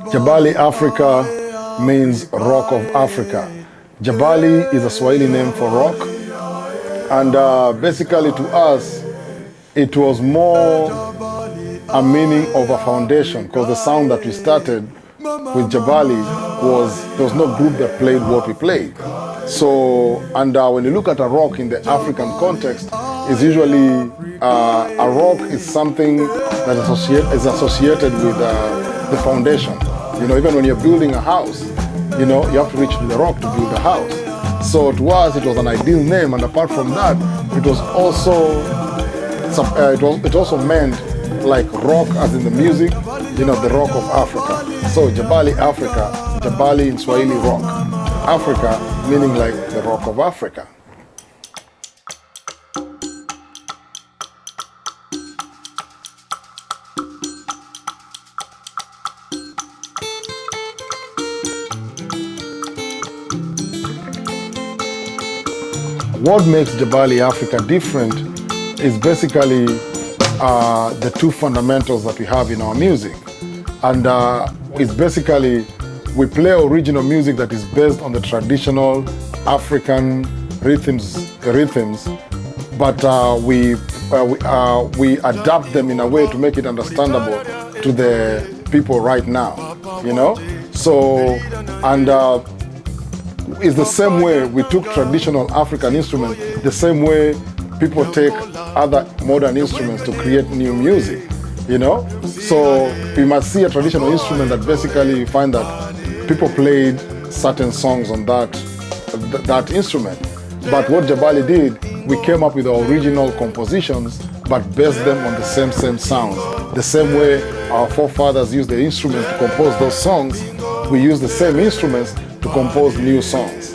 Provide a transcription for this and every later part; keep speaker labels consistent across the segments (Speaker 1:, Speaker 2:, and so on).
Speaker 1: Jabali Afrika means Rock of Africa. Jabali is a Swahili name for rock. And basically to us, it was more a meaning of a foundation, because the sound that we started with Jabali there was no group that played what we played. So, and when you look at a rock in the African context, it's usually, a rock is something that is associated with the foundation. You know, even when you're building a house, you know, you have to reach to the rock to build a house. So to us, it was an ideal name, and apart from that, it was also, it also meant like rock as in the music, you know, the rock of Africa. So Jabali Afrika, Jabali in Swahili rock. Africa meaning like the rock of Africa. What makes Jabali Afrika different is basically the two fundamentals that we have in our music. And it's basically, we play original music that is based on the traditional African rhythms, but we adapt them in a way to make it understandable to the people right now, you know? So, and it's the same way we took traditional African instruments, the same way people take other modern instruments to create new music, you know? So we must see a traditional instrument that basically you find that people played certain songs on that instrument. But what Jabali did, we came up with our original compositions, but based them on the same sounds. The same way our forefathers used the instruments to compose those songs, we use the same instruments to compose new songs.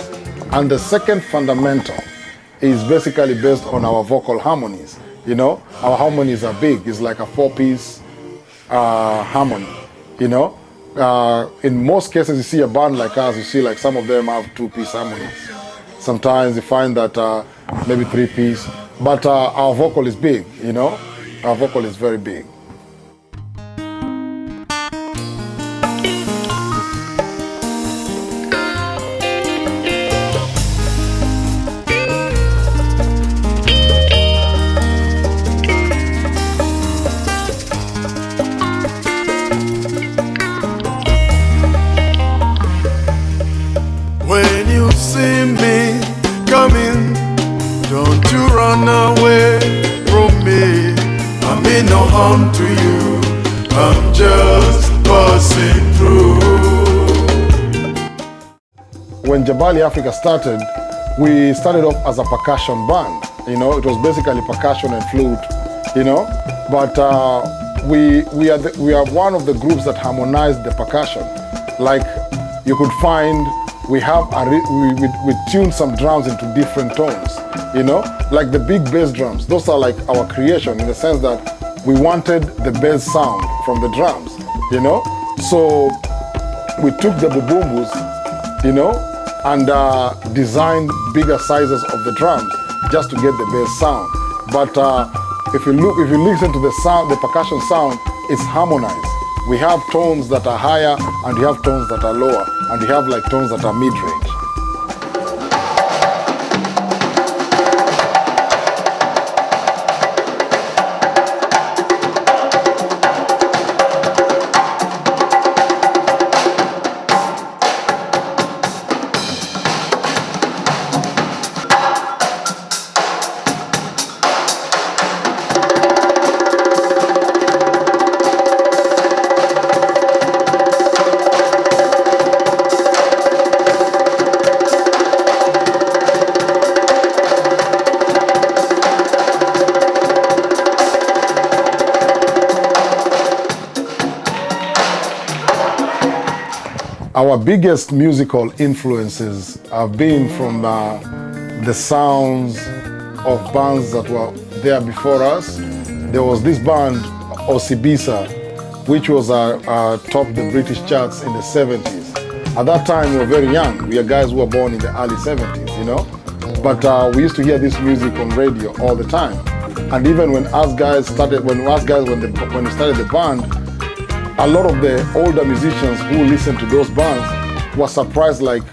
Speaker 1: And the second fundamental is basically based on our vocal harmonies. You know, our harmonies are big. It's like a 4-piece harmony, you know. In most cases, you see a band like us, you see like some of them have 2-piece harmonies. Sometimes you find that maybe 3-piece, but our vocal is big, you know. Our vocal is very big.
Speaker 2: When you see me coming, don't you run away from me. I mean no harm to you, I'm just passing through.
Speaker 1: When Jabali Afrika started, we started off as a percussion band. You know, it was basically percussion and flute, you know. But we are one of the groups that harmonized the percussion. Like you could find, we tune some drums into different tones, you know, like the big bass drums. Those are like our creation in the sense that we wanted the bass sound from the drums, you know. So we took the bubumbus, you know, and designed bigger sizes of the drums just to get the bass sound. But if you listen to the sound, the percussion sound, it's harmonized. We have tones that are higher and we have tones that are lower, and we have like tones that are mid-range. Our biggest musical influences have been from the sounds of bands that were there before us. There was this band, Osibisa, which was topped the British charts in the 70s. At that time, we were very young. We are guys who were born in the early 70s, you know. But we used to hear this music on radio all the time. And even when we started the band, a lot of the older musicians who listened to those bands were surprised, like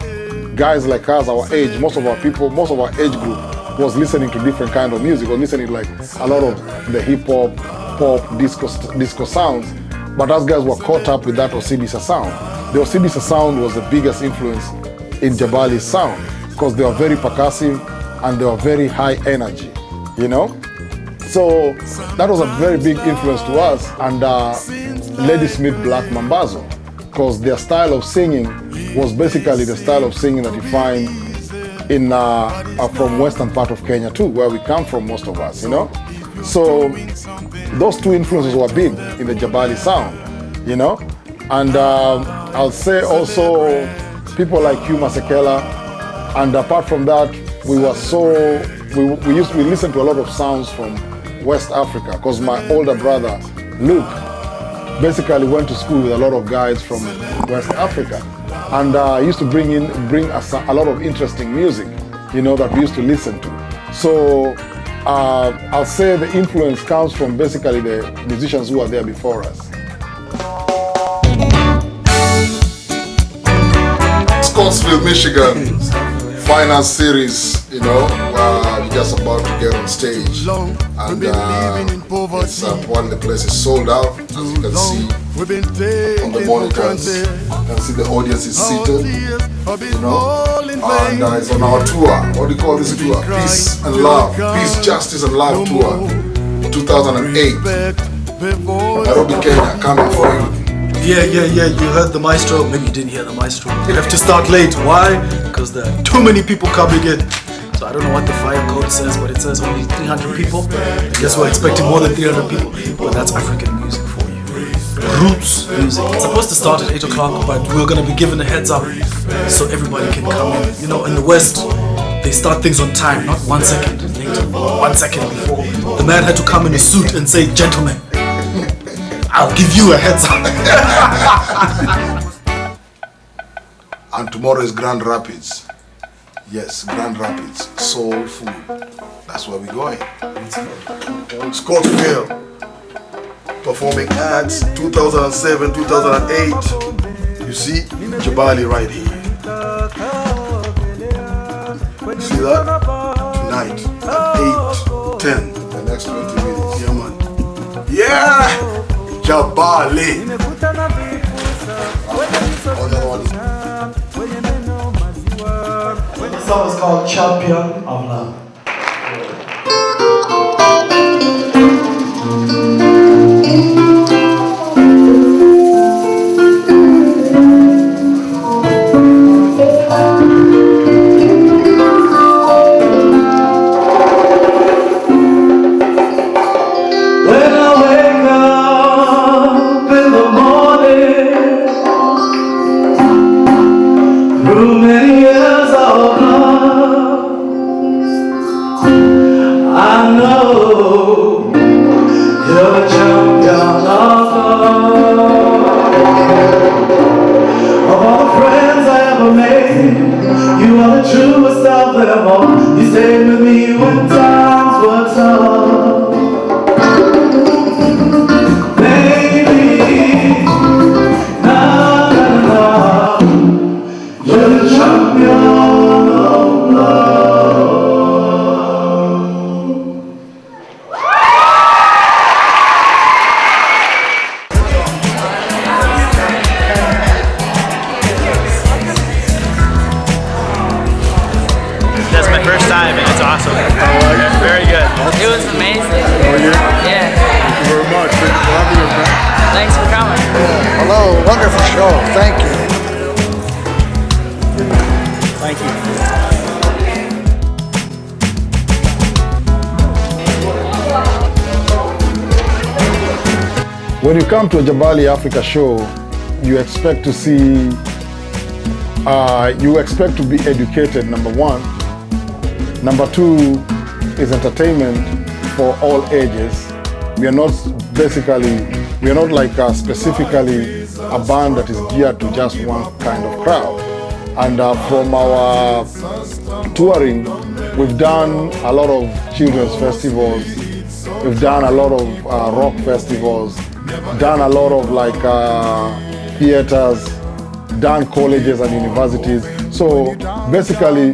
Speaker 1: guys like us, our age, most of our age group was listening to different kind of music, or listening to like a lot of the hip hop, pop, disco sounds. But us guys were caught up with that Osibisa sound. The Osibisa sound was the biggest influence in Jabali's sound because they were very percussive and they were very high energy, you know? So that was a very big influence to us, and Ladysmith Black Mambazo, because their style of singing was basically the style of singing that you find in from western part of Kenya too, where we come from, most of us, you know? So those two influences were big in the Jabali sound, you know? And I'll say also people like Hugh Masekela, and apart from that, we listened to a lot of sounds from West Africa, because my older brother, Luke, basically went to school with a lot of guys from West Africa. And used to bring us a lot of interesting music, you know, that we used to listen to. So I'll say the influence comes from basically the musicians who are there before us.
Speaker 3: Scottsville, Michigan, finance series, you know, we're just about to get on stage, and it's one of the places sold out, as you can see on the monitors. You can see the audience is seated, you know, and it's on our tour. What do you call this tour? Peace and Love, Peace, Justice and Love Tour, 2008. Nairobi, Kenya, coming for you.
Speaker 4: Yeah, you heard the maestro. Maybe you didn't hear the maestro. We have to start late. Why? Because there are too many people coming in. So I don't know what the fire code says, but it says only 300 people. I guess we're expecting more than 300 people. But that's African music for you. Roots music. It's supposed to start at 8 o'clock, but we're going to be given a heads up so everybody can come in. You know, in the West, they start things on time, not 1 second later, 1 second before. The man had to come in a suit and say, "Gentlemen, I'll give you a heads up."
Speaker 3: And tomorrow is Grand Rapids. Yes, Grand Rapids. Soul Food. That's where we're going. Scottsville. Performing ads 2007, 2008. You see Jabali right here. You see that? Tonight at 8:10. The next 20 minutes. Yeah, man. Yeah! Jabali.
Speaker 4: This song is called Champion of Love.
Speaker 5: That's my first time and it's awesome. Very good.
Speaker 6: It was amazing.
Speaker 3: Oh, yeah?
Speaker 6: Yeah.
Speaker 3: Thank you very much. Thank you for having us, man.
Speaker 6: Thanks for coming.
Speaker 7: Hello, wonderful show. Thank you.
Speaker 5: Thank you.
Speaker 1: When you come to a Jabali Afrika show, you expect to see, you expect to be educated, number one. Number two is entertainment for all ages. We are not like specifically a band that is geared to just one kind of crowd. And from our touring, we've done a lot of children's festivals. We've done a lot of rock festivals. done a lot of like theaters, done colleges and universities. So basically,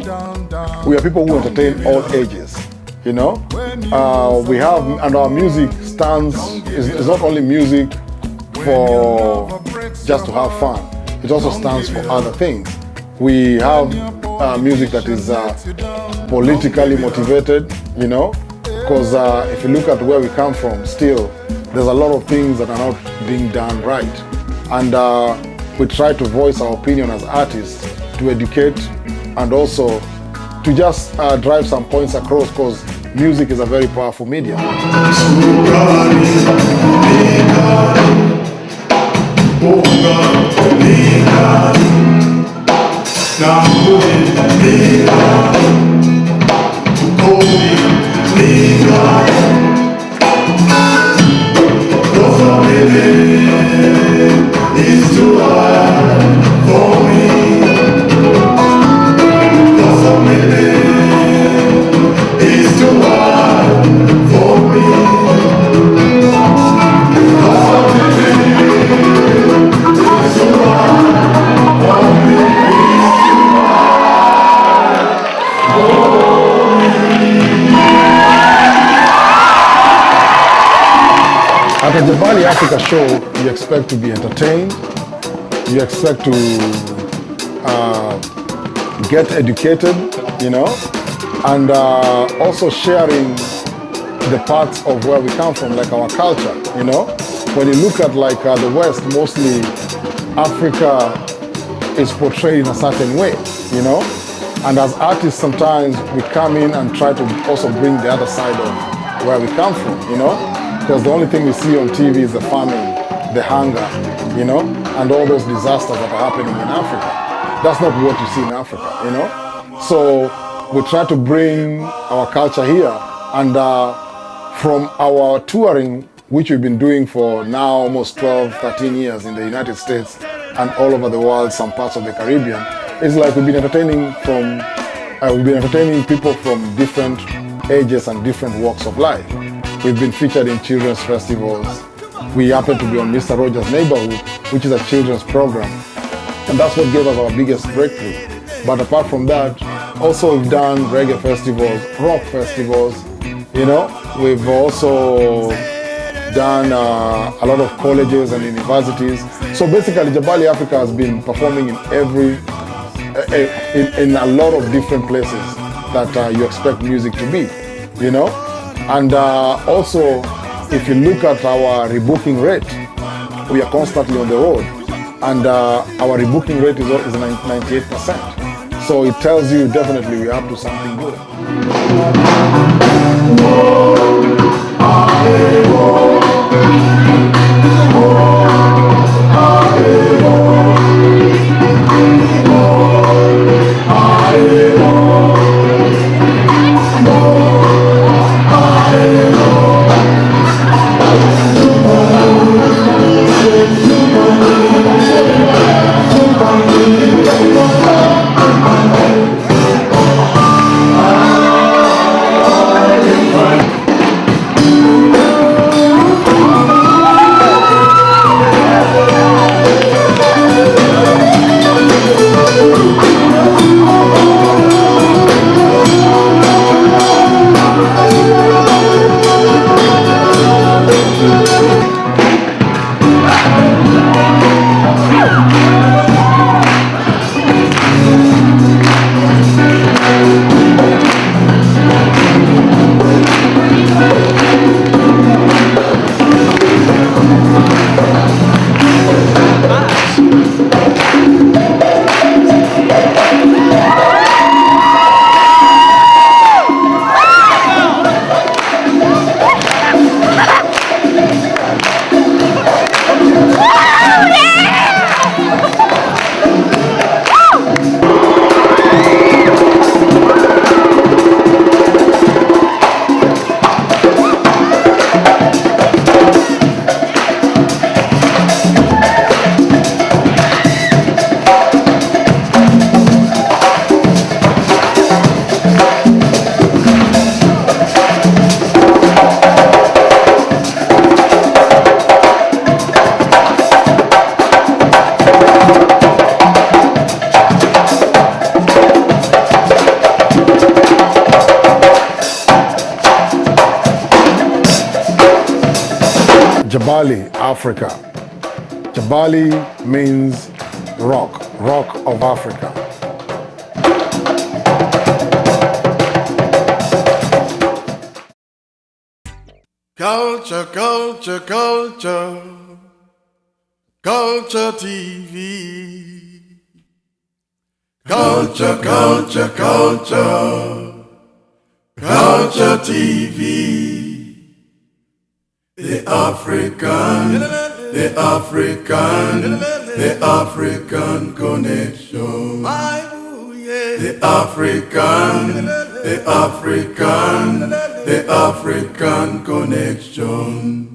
Speaker 1: we are people who entertain all ages, you know. We have, and our music is not only music for just to have fun. It also stands for other things. We have music that is politically motivated, you know, because if you look at where we come from, still, there's a lot of things that are not being done right. And we try to voice our opinion as artists to educate and also to just drive some points across, because music is a very powerful medium.
Speaker 2: It's too hard for me. It's too hard for me. It's too hard for me.
Speaker 1: At the Jabali Afrika show, you expect to be entertained, you expect to get educated, you know, and also sharing the parts of where we come from, like our culture, you know. When you look at like the West, mostly Africa is portrayed in a certain way, you know. And as artists, sometimes we come in and try to also bring the other side of where we come from, you know. Because the only thing we see on TV is the famine, the hunger, you know, and all those disasters that are happening in Africa. That's not what you see in Africa, you know. So we try to bring our culture here, and from our touring, which we've been doing for now almost 12, 13 years in the United States and all over the world, some parts of the Caribbean, it's like we've been entertaining people from different ages and different walks of life. We've been featured in children's festivals. We happen to be on Mr. Rogers' Neighborhood, which is a children's program. And that's what gave us our biggest breakthrough. But apart from that, also we've done reggae festivals, rock festivals, you know. We've also done a lot of colleges and universities. So basically, Jabali Afrika has been performing in in a lot of different places that you expect music to be, you know. And also, if you look at our rebooking rate, we are constantly on the road, and our rebooking rate is 98%. So it tells you definitely we're up to something good. Jabali Afrika. Jabali means rock, rock of Africa.
Speaker 2: Culture, culture, culture, culture TV. Culture, culture, culture, culture TV. The African, the African, the African connection. The African, the African, the African connection.